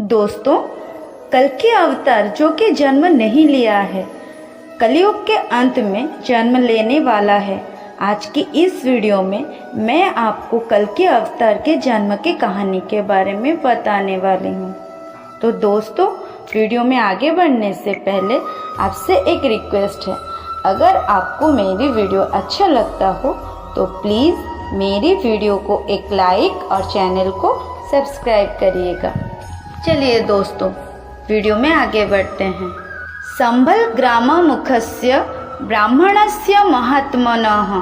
दोस्तों, कल्कि अवतार जो कि जन्म नहीं लिया है, कलयुग के अंत में जन्म लेने वाला है। आज की इस वीडियो में मैं आपको कल्कि अवतार के जन्म की कहानी के बारे में बताने वाली हूँ। तो दोस्तों, वीडियो में आगे बढ़ने से पहले आपसे एक रिक्वेस्ट है, अगर आपको मेरी वीडियो अच्छा लगता हो तो प्लीज़ मेरी वीडियो को एक लाइक और चैनल को सब्सक्राइब करिएगा। चलिए दोस्तों, वीडियो में आगे बढ़ते हैं। संभल ग्राममुखस्य ब्राह्मणस्य महात्मनः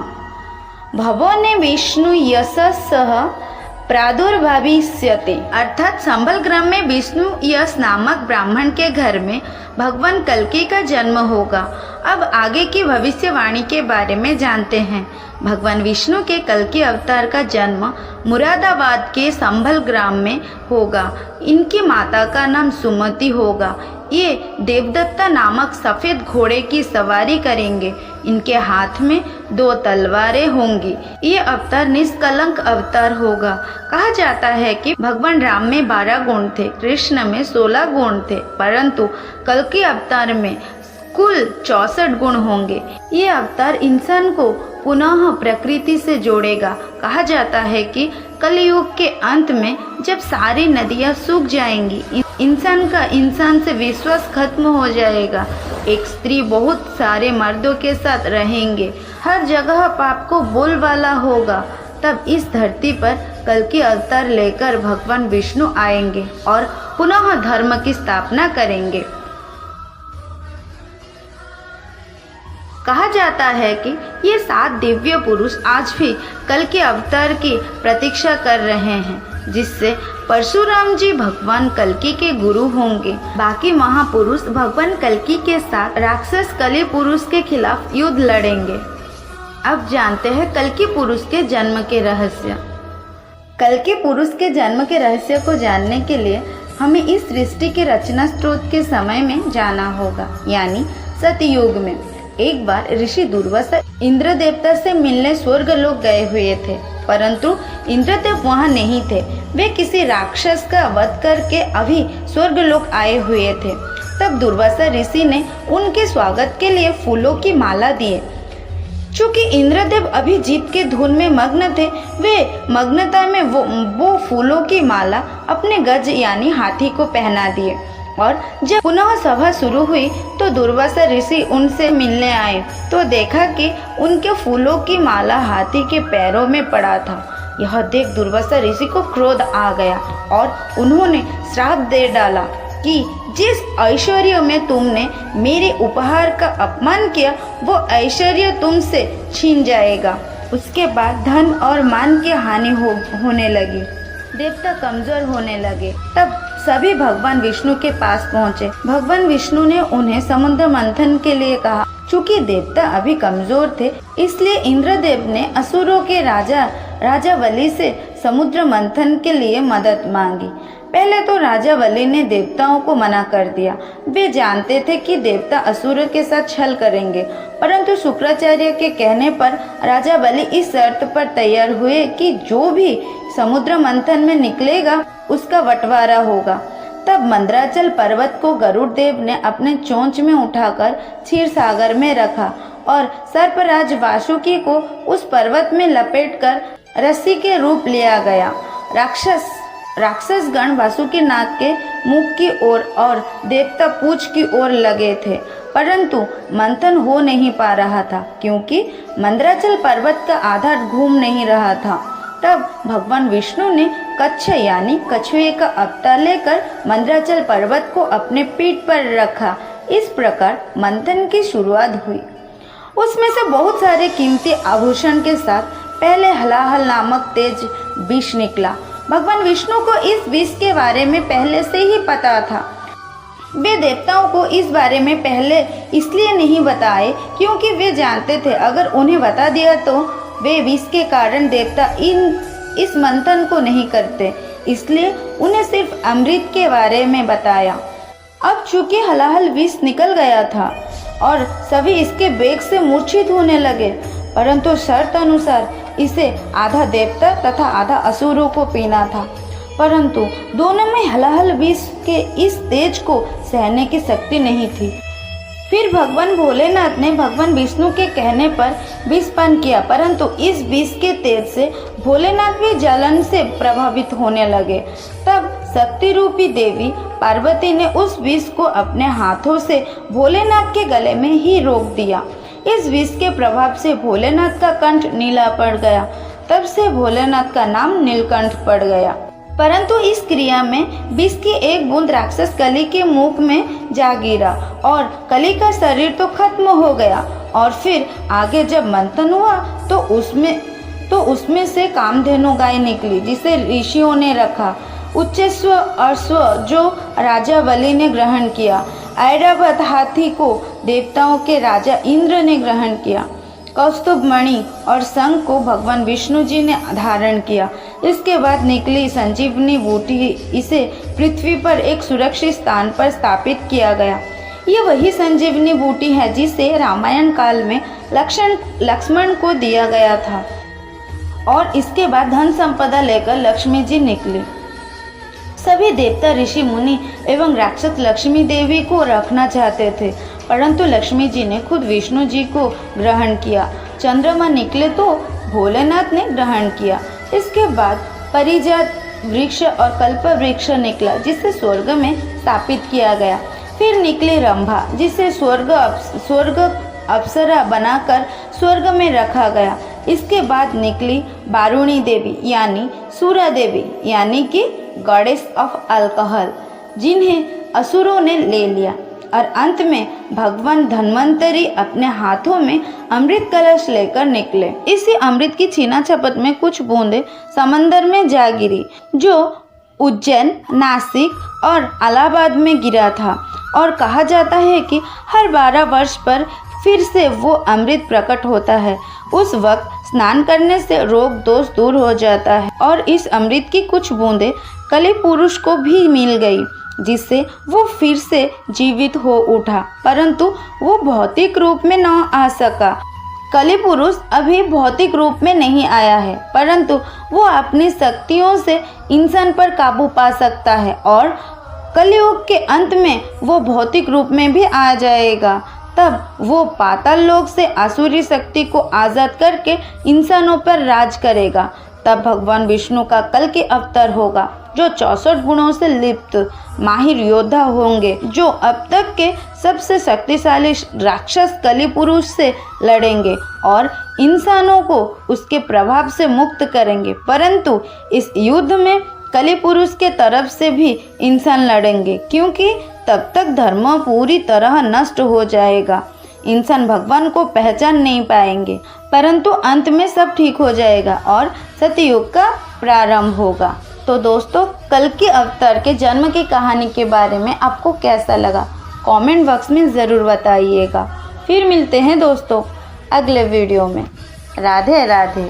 भवने विष्णु यशस्सः प्रादुर्भविष्यते। अर्थात संभल ग्राम में विष्णु यश नामक ब्राह्मण के घर में भगवान कल्कि का जन्म होगा। अब आगे की भविष्यवाणी के बारे में जानते हैं। भगवान विष्णु के कल्कि अवतार का जन्म मुरादाबाद के संभल ग्राम में होगा। इनकी माता का नाम सुमति होगा। ये देवदत्ता नामक सफ़ेद घोड़े की सवारी करेंगे। इनके हाथ में 2 तलवारें होंगी। ये अवतार निष्कलंक अवतार होगा। कहा जाता है कि भगवान राम में 12 गुण थे, कृष्ण में 16 गुण थे, परंतु कल्कि अवतार में कुल 64 गुण होंगे। ये अवतार इंसान को पुनः प्रकृति से जोड़ेगा। कहा जाता है कि कलयुग के अंत में जब सारी नदियां सूख जाएंगी, इंसान का इंसान से विश्वास खत्म हो जाएगा। एक स्त्री बहुत सारे मर्दों के साथ रहेंगे, हर जगह पाप को बोलबाला होगा। तब इस धरती पर कल्कि अवतार लेकर भगवान विष्णु आएंगे और पुनः धर्म की स्थापना करेंगे। कहा जाता है कि ये 7 दिव्य पुरुष आज भी कल्कि अवतार की प्रतीक्षा कर रहे हैं, जिससे परशुराम जी भगवान कल्कि के गुरु होंगे। बाकी महापुरुष भगवान कल्कि के साथ राक्षस कलि पुरुष के खिलाफ युद्ध लड़ेंगे। अब जानते हैं कल्कि पुरुष के जन्म के रहस्य। कल्कि पुरुष के जन्म के रहस्य को जानने के लिए हमें इस सृष्टि के रचना स्रोत के समय में जाना होगा, यानी सतयुग में। एक बार ऋषि दुर्वासा इंद्र देवता से मिलने स्वर्ग लोक गए हुए थे, परंतु इंद्रदेव वहां नहीं थे। वे किसी राक्षस का वध करके अभी स्वर्ग लोक आए हुए थे। तब दुर्वासा ऋषि ने उनके स्वागत के लिए फूलों की माला दिए। चूंकि इंद्रदेव अभी जीत के धुन में मग्न थे, वे मग्नता में वो फूलों की माला अपने गज यानी हाथी को पहना दिए। और जब पुनः सभा शुरू हुई तो दुर्वासा ऋषि उनसे मिलने आए तो देखा कि उनके फूलों की माला हाथी के पैरों में पड़ा था। यह देख दुर्वासा ऋषि को क्रोध आ गया और उन्होंने श्राप दे डाला कि जिस ऐश्वर्य में तुमने मेरे उपहार का अपमान किया, वो ऐश्वर्य तुमसे छीन जाएगा। उसके बाद धन और मान की हानि होने लगी। देवता कमजोर होने लगे। तब सभी भगवान विष्णु के पास पहुँचे। भगवान विष्णु ने उन्हें समुद्र मंथन के लिए कहा। चूंकि देवता अभी कमजोर थे, इसलिए इंद्रदेव ने असुरों के राजा बलि से समुद्र मंथन के लिए मदद मांगी। पहले तो राजा बलि ने देवताओं को मना कर दिया। वे जानते थे कि देवता असुरों के साथ छल करेंगे, परंतु शुक्राचार्य के कहने पर राजा बलि इस शर्त पर तैयार हुए कि जो भी समुद्र मंथन में निकलेगा उसका बंटवारा होगा। तब मंदराचल पर्वत को गरुड़ देव ने अपने चोंच में उठाकर क्षीर सागर में रखा और सर्पराज वासुकी को उस पर्वत में लपेटकर रस्सी के रूप लिया गया। राक्षस गण वासुकी नाग के मुख की ओर और देवता पूंछ की ओर लगे थे, परंतु मंथन हो नहीं पा रहा था क्योंकि मंदराचल पर्वत का आधार घूम नहीं रहा था। तब भगवान विष्णु ने कच्छ यानी कछुए का अवतार लेकर मंदराचल पर्वत को अपने पीठ पर रखा। इस प्रकार मंथन की शुरुआत हुई। उसमें से बहुत सारे कीमती आभूषण के साथ पहले हलाहल नामक तेज विष निकला। भगवान विष्णु को इस विष के बारे में पहले से ही पता था। वे देवताओं को इस बारे में पहले इसलिए नहीं बताए क्योंकि वे जानते थे अगर उन्हें बता दिया तो वे विष के कारण देवता इस मंथन को नहीं करते, इसलिए उन्हें सिर्फ अमृत के बारे में बताया। अब चूंकि हलाहल विष निकल गया था और सभी इसके वेग से मूर्छित होने लगे, परंतु शर्त अनुसार इसे आधा देवता तथा आधा असुरों को पीना था। परंतु दोनों में हलाहल विष के इस तेज को सहने की शक्ति नहीं थी। फिर भगवान भोलेनाथ ने भगवान विष्णु के कहने पर विष पान किया, परंतु इस विष के तेज से भोलेनाथ भी जलन से प्रभावित होने लगे। तब शक्ति रूपी देवी पार्वती ने उस विष को अपने हाथों से भोलेनाथ के गले में ही रोक दिया। इस विष के प्रभाव से भोलेनाथ का कंठ नीला पड़ गया। तब से भोलेनाथ का नाम नीलकंठ पड़ गया। परंतु इस क्रिया में विष की एक बूंद राक्षस कली के मुख में जा गिरा और कली का शरीर तो खत्म हो गया। और फिर आगे जब मंथन हुआ तो उसमें से कामधेनु गाय निकली, जिसे ऋषियों ने रखा। उच्चस्व अश्व जो राजा बलि ने ग्रहण किया। ऐरावत हाथी को देवताओं के राजा इंद्र ने ग्रहण किया। कौस्तुभ मणि और शंख को भगवान विष्णु जी ने धारण किया। इसके बाद निकली संजीवनी बूटी, इसे पृथ्वी पर एक सुरक्षित स्थान पर स्थापित किया गया। ये वही संजीवनी बूटी है जिसे रामायण काल में लक्ष्मण को दिया गया था। और इसके बाद धन संपदा लेकर लक्ष्मी जी निकली। सभी देवता, ऋषि, मुनि एवं राक्षस लक्ष्मी देवी को रखना चाहते थे, परंतु लक्ष्मी जी ने खुद विष्णु जी को ग्रहण किया। चंद्रमा निकले तो भोलेनाथ ने ग्रहण किया। इसके बाद परिजात वृक्ष और कल्प वृक्ष निकला, जिसे स्वर्ग में स्थापित किया गया। फिर निकली रंभा, जिसे स्वर्ग अप्सरा बनाकर स्वर्ग में रखा गया। इसके बाद निकली बारुणी देवी यानी सूरा देवी यानी कि गॉडेस ऑफ अल्कोहल, जिन्हें असुरों ने ले लिया। और अंत में भगवान धन्वंतरी अपने हाथों में अमृत कलश लेकर निकले। इसी अमृत की छीना झपट में कुछ बूंदें समंदर में जा गिरी, जो उज्जैन, नासिक और इलाहाबाद में गिरा था। और कहा जाता है कि हर 12 वर्ष पर फिर से वो अमृत प्रकट होता है। उस वक्त स्नान करने से रोग दोष दूर हो जाता है। और इस अमृत की कुछ बूंदें कली पुरुष को भी मिल गई, जिससे वो फिर से जीवित हो उठा, परंतु वो भौतिक रूप में न आ सका। कली पुरुष अभी भौतिक रूप में नहीं आया है, परंतु वो अपनी शक्तियों से इंसान पर काबू पा सकता है और कलयुग के अंत में वो भौतिक रूप में भी आ जाएगा। तब वो पाताल लोक से आसुरी शक्ति को आज़ाद करके इंसानों पर राज करेगा। तब भगवान विष्णु का कल के अवतार होगा, जो 64 गुणों से लिप्त माहिर योद्धा होंगे, जो अब तक के सबसे शक्तिशाली राक्षस कली पुरुष से लड़ेंगे और इंसानों को उसके प्रभाव से मुक्त करेंगे। परंतु इस युद्ध में कली पुरुष के तरफ से भी इंसान लड़ेंगे, क्योंकि तब तक धर्म पूरी तरह नष्ट हो जाएगा। इंसान भगवान को पहचान नहीं पाएंगे, परंतु अंत में सब ठीक हो जाएगा और सतयुग का प्रारंभ होगा। तो दोस्तों, कल के अवतार के जन्म की कहानी के बारे में आपको कैसा लगा, कमेंट बॉक्स में ज़रूर बताइएगा। फिर मिलते हैं दोस्तों अगले वीडियो में। राधे राधे।